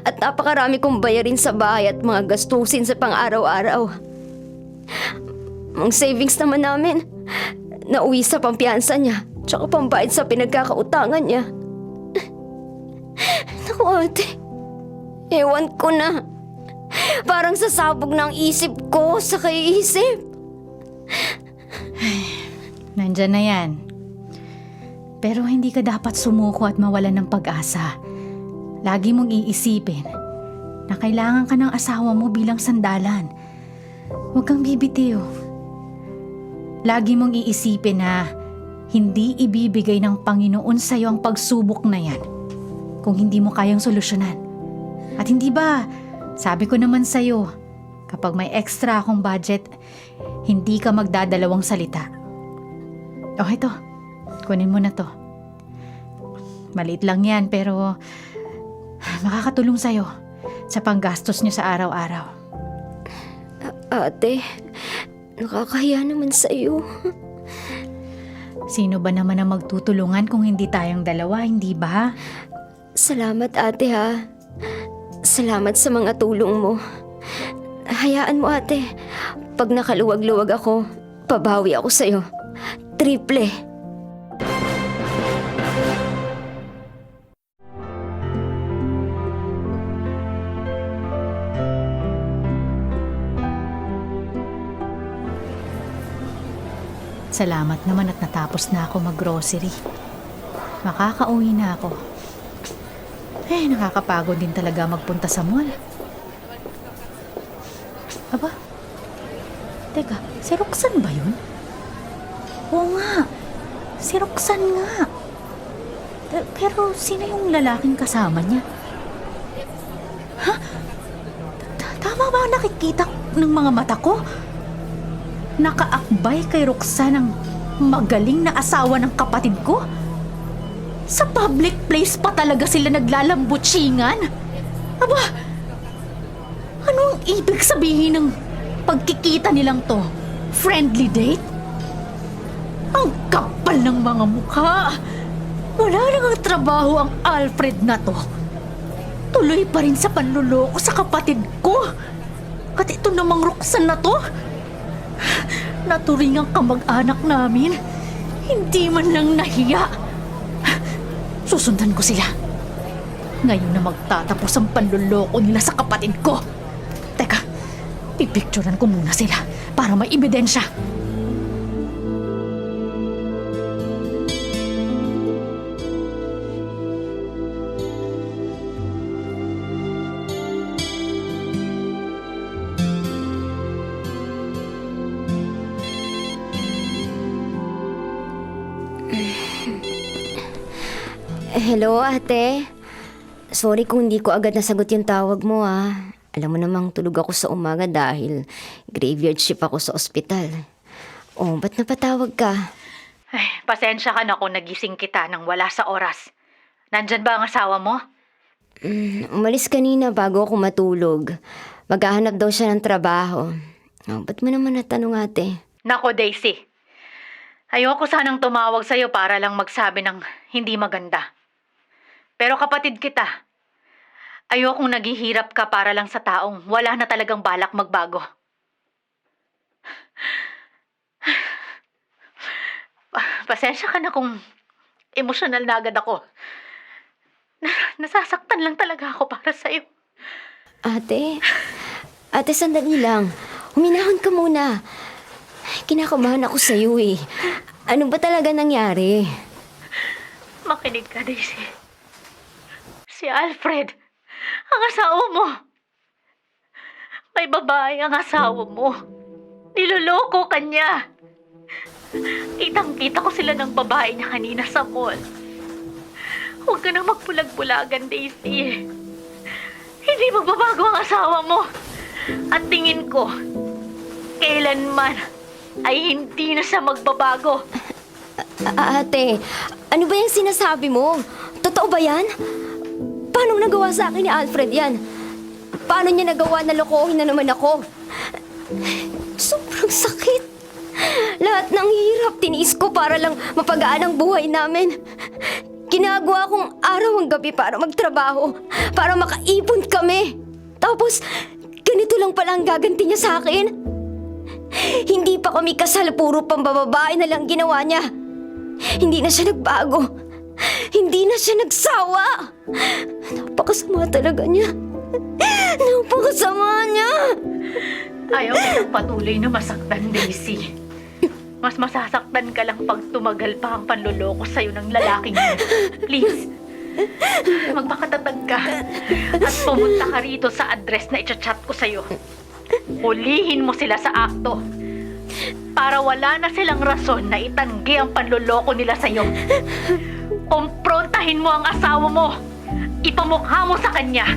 At napakarami kong bayarin sa bahay at mga gastusin sa pang-araw-araw. Ang savings naman namin, nauwi sa pampiyansa niya, tsaka pambayad sa pinagkakautangan niya. Naku ate, ewan ko na. Parang sasabog na ang isip ko sa kaiisip. Nandyan na yan. Pero hindi ka dapat sumuko at mawalan ng pag-asa. Lagi mong iisipin na kailangan ka ng asawa mo bilang sandalan. Huwag kang bibitiw. Lagi mong iisipin na hindi ibibigay ng Panginoon sa'yo ang pagsubok na yan kung hindi mo kayang solusyonan. At hindi ba, sabi ko naman sa'yo, kapag may extra akong budget, hindi ka magdadalawang salita. Oh, ito. Kunin mo na to. Maliit lang yan, pero makakatulong sa'yo sa panggastos niyo sa araw-araw. Ate, nakakahiya naman sa'yo. Sino ba naman ang magtutulungan kung hindi tayong dalawa, hindi ba? Salamat, ate, ha. Salamat sa mga tulong mo. Hayaan mo, ate. Pag nakaluwag-luwag ako, pabawi ako sa'yo. Triple. Salamat naman at natapos na ako mag-grocery. Makakauwi na ako. Nakakapagod din talaga magpunta sa mall. Aba, teka, si Roxanne ba yun? Oo nga, si Roxanne nga. Pero sino yung lalaking kasama niya? Ha? Tama ba ang nakikita ng mga mata ko? Nakaakbay kay Roxanne ang magaling na asawa ng kapatid ko? Sa public place pa talaga sila naglalambutsingan? Aba, ano ang ibig sabihin ng pagkikita nilang to? Friendly date? Ang kapal ng mga mukha! Wala nang trabaho ang Alfred na to. Tuloy pa rin sa panluloko sa kapatid ko. At ito namang Roxanne na to, naturing ang kamag-anak namin. Hindi man lang nahiya. Susundan ko sila. Ngayon na magtatapos ang panluloko nila sa kapatid ko. Teka, pipicturean ko muna sila para may ebidensya. Hello, ate. Sorry kung hindi ko agad nasagot yung tawag mo, ah. Alam mo namang tulog ako sa umaga dahil graveyard shift ako sa ospital. Oh, ba't napatawag ka? Pasensya ka na kung nagising kita nang wala sa oras. Nandyan ba ang asawa mo? Umalis kanina bago ako matulog. Maghahanap daw siya ng trabaho. Oh, ba't mo naman natanong, ate? Nako, Daisy. Ayoko sanang tumawag sa'yo para lang magsabi ng hindi maganda. Pero kapatid kita, ayokong naghihirap ka para lang sa taong wala na talagang balak magbago. Pasensya ka na kung emosyonal na agad ako. Nasasaktan lang talaga ako para sa'yo. Ate, sandali lang. Huminahon ka muna. Kinakabahan ako sa'yo eh. Ano ba talaga nangyari? Makinig ka, Daisy. Si Alfred, ang asawa mo. May babae ang asawa mo. Niloloko ka niya. Kitang-kita ko sila ng babae niya kanina sa mall. Huwag ka nang magbulag-bulagan, Daisy. Hindi magbabago ang asawa mo. At tingin ko, kailanman ay hindi na siya magbabago. Ate, ano ba yung sinasabi mo? Totoo ba yan? Paano nagawa sa akin ni Alfred yan? Paano niya nagawa na lokohin na naman ako? Sobrang sakit. Lahat ng hirap tiniis ko para lang mapagaan ang buhay namin. Ginagawa kong araw ang gabi para magtrabaho, para makaipon kami. Tapos, ganito lang pala ang gaganti niya sa akin. Hindi pa kami kasal, puro pambababae na lang ginawa niya. Hindi na siya nagbago. Hindi na siya nagsawa. Napakasama talaga niya. Napakasama niya. Ayaw kitang patuloy na masaktan, Daisy. Mas masasaktan ka lang pag tumagal pa ang panluloko sa'yo ng lalaking yun. Please, magpakatatag ka at pumunta ka rito sa address na i-chat ko sa'yo. Hulihin mo sila sa akto para wala na silang rason na itanggi ang panluloko nila sa'yo. Kumprontahin mo ang asawa mo. Ipamukha mo sa kanya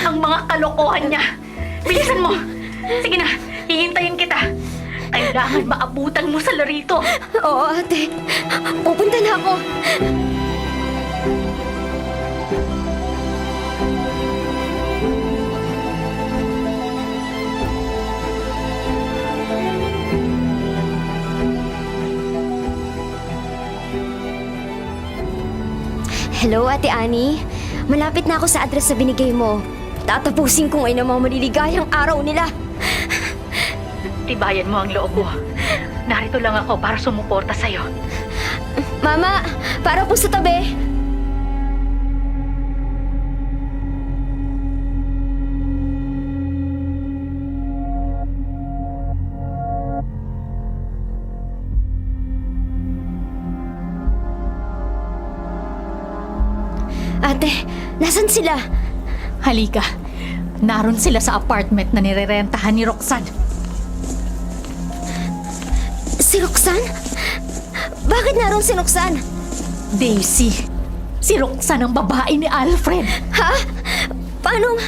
ang mga kalokohan niya. Bilisan mo. Sige na, hihintayin kita. I'm Kailangan maabutan mo sa larito. Oo, ate. Pupunta na ako. Hello, Ate Annie. Malapit na ako sa address na binigay mo. Tatapusin ko ngayon ang mga maliligayang araw nila. Tibayan mo ang loob mo. Narito lang ako para sumuporta sa'yo. Mama, para po sa tabi. Ate, nasan sila? Halika. Naroon sila sa apartment na nirerentahan ni Roxanne. Si Roxanne? Bakit naroon si Roxanne? Daisy, si Roxanne ang babae ni Alfred. Ha? Paano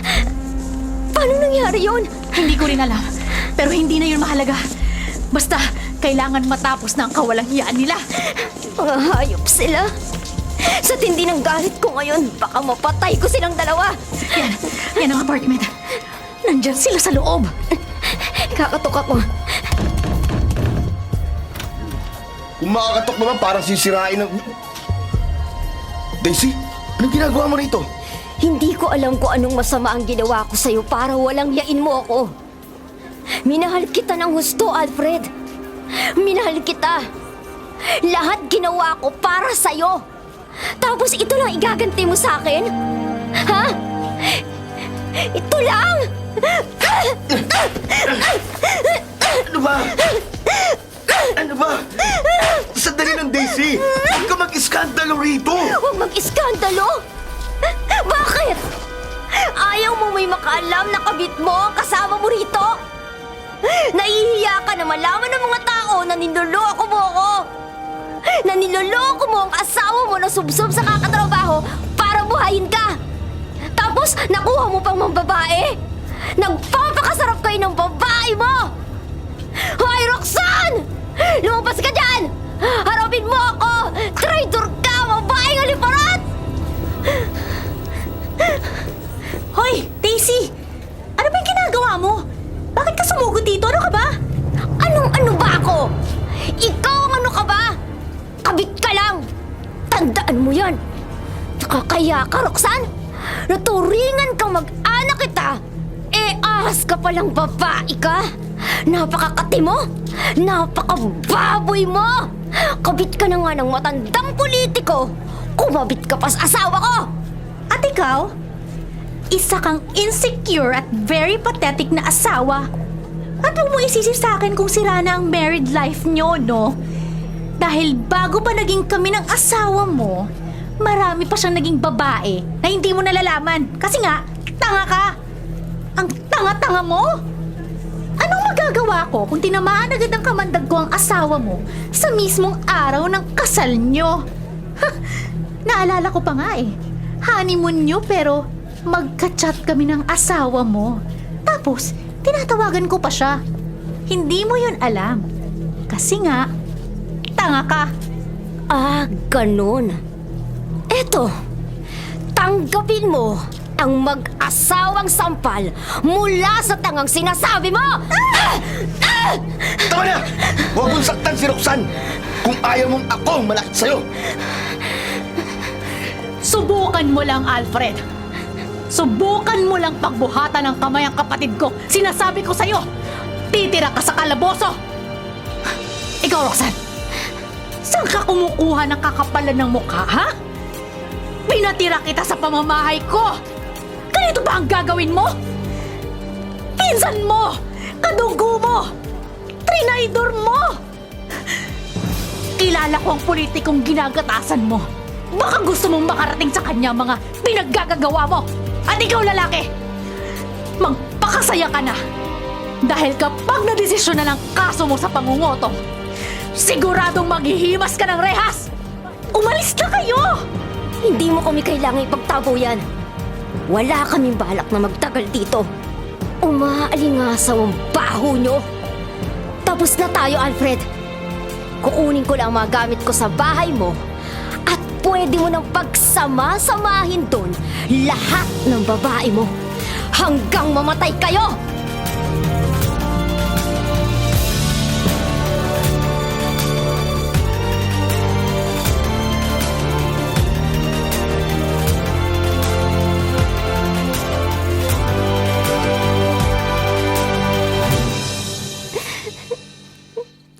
nangyari yun? Hindi ko rin alam. Pero hindi na yun mahalaga. Basta, kailangan matapos na ang kawalanghiyaan nila. Mga hayop sila. Sa tindi ng galit ko ngayon, baka mapatay ko silang dalawa. Yan ang apartment. Nandyan sila sa loob. Kakatok ako. Kung makakatok naman, parang sisirain ng... Daisy, anong ginagawa mo rito? Hindi ko alam kung anong masama ang ginawa ko sa'yo para walang yain mo ako. Minahal kita ng husto, Alfred. Minahal kita. Lahat ginawa ko para sa'yo. Tapos ito lang igaganti mo sa akin? Ha? Ito lang! Ano ba? Ano ba? Sandali lang, Daisy! Huwag ka mag-iskandalo rito! Huwag mag-iskandalo! Bakit? Ayaw mo may makaalam na kabit mo ang kasama mo rito? Nahihiya ka na malaman ng mga tao na niloloko mo ako! Na niloloko mo ang asawa mo na subsob sa kakatrabaho para buhayin ka! Tapos nakuha mo pang mga babae? Nagpapakasarap kayo ng babae mo! Hoy, Roxanne! Lumabas ka dyan! Harapin mo ako! Traitor ka, babaeng aliparat! Hoy, Daisy! Ano ba yung ginagawa mo? Bakit ka sumugod dito? Ano ka ba? Anong-ano ba ako? Ikaw ang ano ka ba? Kabit ka lang! Tandaan mo yan! Nakakaya ka, Roxanne! Naturingan kang mag-anak kita! Ahas ka palang babae ka! Napakakati mo! Napakababoy mo! Kabit ka na nga ng matandang politiko! Kumabit ka pa sa asawa ko! At ikaw? Isa kang insecure at very pathetic na asawa. At huwag mo isisi sa akin kung sira na ang married life nyo, no? Dahil bago pa naging kami ng asawa mo, marami pa siyang naging babae na hindi mo nalalaman. Kasi nga, tanga ka! Ang tanga-tanga mo! Anong magagawa ko kung tinamaan agad ng kamandag ko ang asawa mo sa mismong araw ng kasal nyo? Naalala ko pa nga eh. Honeymoon nyo pero magka-chat kami ng asawa mo. Tapos, tinatawagan ko pa siya. Hindi mo yun alam. Kasi nga, tanga ka. Ah, ganun. Eto, tanggapin mo ang mag-asawang sampal mula sa tangang sinasabi mo! Tama na! Huwag mong saktan si Roxanne! Kung ayaw mong ako ang malakit sa'yo! Subukan mo lang, Alfred. Subukan mo lang pagbuhatan ng kamay ang kapatid ko. Sinasabi ko sa'yo, titira ka sa kalaboso. Ikaw, Roxanne, saan ka kumukuha ng kakapalan ng mukha, ha? Pinatira kita sa pamamahay ko. Ganito ba ang gagawin mo? Pinsan mo! Kadugo mo! Trinaydor mo! Kilala ko ang politikong ginagatasan mo. Baka gusto mong makarating sa kanya mga pinaggagagawa mo. At ikaw, lalaki, magpakasaya ka na. Dahil kapag nadesisyon na ng kaso mo sa pangungotong, siguradong maghihimas ka ng rehas. Umalis na kayo! Hindi mo kami kailangang ipagtago yan. Wala kaming balak na magtagal dito. Umaalingasaw ang baho nyo. Tapos na tayo, Alfred. Kukunin ko lang ang mga gamit ko sa bahay mo at pwede mo nang pagsama-samahin doon lahat ng babae mo hanggang mamatay kayo!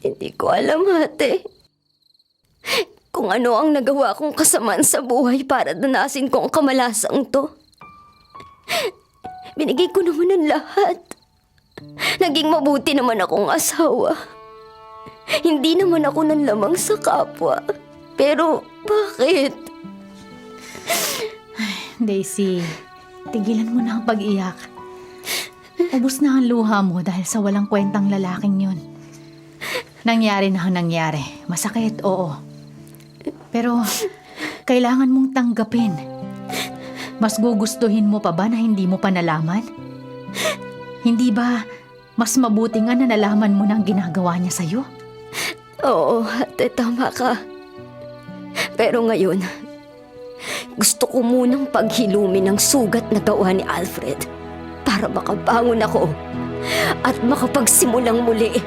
Hindi ko alam, ate. Kung ano ang nagawa kong kasamaan sa buhay para danasin ko ang kamalasang to. Binigay ko naman ang lahat. Naging mabuti naman akong asawa. Hindi naman ako nanlamang sa kapwa. Pero bakit? Daisy, tigilan mo na ang pag-iyak. Ubus na ang luha mo dahil sa walang kwentang lalaking yun. Nangyari na ang nangyari. Masakit, oo. Pero kailangan mong tanggapin. Mas gugustuhin mo pa ba na hindi mo pa nalaman? Hindi ba mas mabuti nga na nalaman mo na ang ginagawa niya sa'yo? Oo, ate, tama ka. Pero ngayon, gusto ko munang paghilumin ang sugat na gawa ni Alfred para makabangon ako at makapagsimulang muli